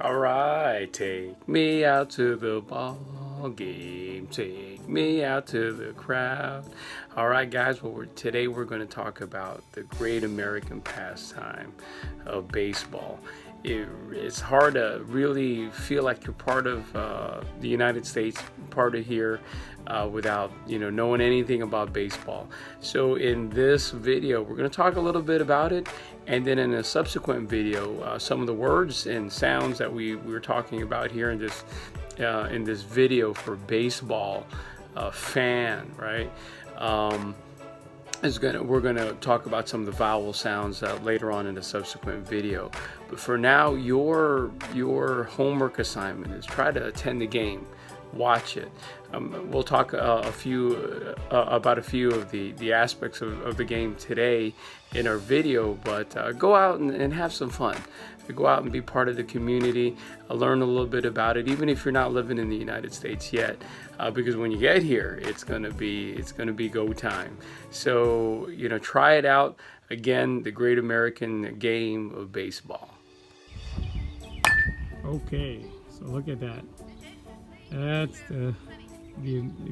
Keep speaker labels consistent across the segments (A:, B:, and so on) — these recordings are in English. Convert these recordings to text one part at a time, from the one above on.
A: All right, take me out to the ball game. Take me out to the crowd. All right, guys. Well, today we're going to talk about the great American pastime of baseball. It's hard to really feel like you're part of the United States, part of here, without knowing anything about baseball. So in this video, we're going to talk a little bit about it, and then in a subsequent video, some of the words and sounds that we were talking about here in this video for baseball fan, right? We're gonna talk about some of the vowel sounds later on in the subsequent video. But for now, your homework assignment is try to attend the game, watch it. We'll talk about a few of the aspects of the game today in our video, but go out and have some fun. Go out and be part of the community, learn a little bit about it, even if you're not living in the United States yet, because when you get here, it's gonna be go time. So try it out. Again, the great American game of baseball.
B: Okay, so look at that. That's the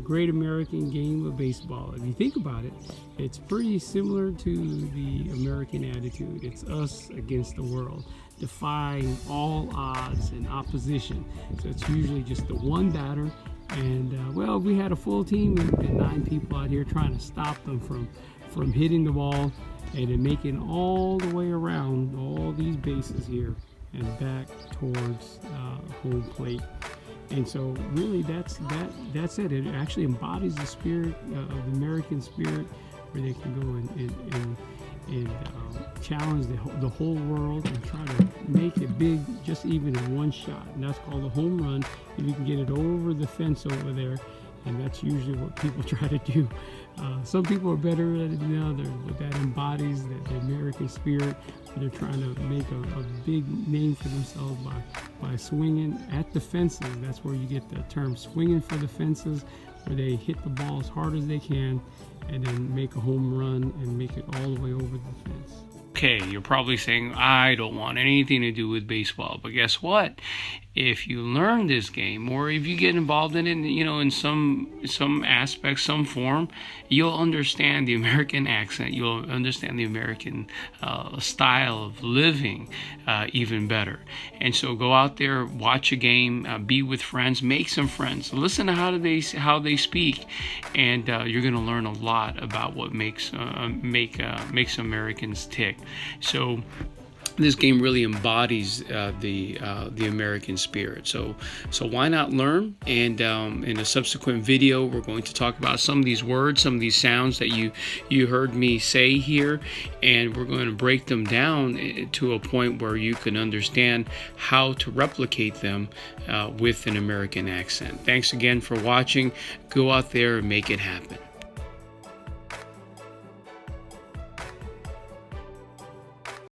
B: great American game of baseball. If you think about it, it's pretty similar to the American attitude. It's us against the world, defying all odds and opposition. So it's usually just the one batter, and well, we had a full team and 9 people out here trying to stop them from hitting the ball and then making all the way around all these bases here and back towards home plate. And so really that's it. It actually embodies the spirit of the American spirit, where they can go and challenge the whole world and try to make it big just even in one shot. And that's called a home run, if you can get it over the fence over there. And that's usually what people try to do. Some people are better at it than others, but that embodies the American spirit. They're trying to make a big name for themselves by swinging at the fences. That's where you get the term swinging for the fences, where they hit the ball as hard as they can and then make a home run and make it all the way over the fence.
A: Okay, you're probably saying, I don't want anything to do with baseball. But guess what? If you learn this game, or if you get involved in it, in some aspect, some form, you'll understand the American accent. You'll understand the American style of living even better. And so go out there, watch a game, be with friends, make some friends, listen to how they speak, and you're going to learn a lot about what makes Americans tick. So this game really embodies the American spirit. So why not learn? And in a subsequent video, we're going to talk about some of these words, some of these sounds that you heard me say here, and we're going to break them down to a point where you can understand how to replicate them with an American accent. Thanks again for watching. Go out there and make it happen.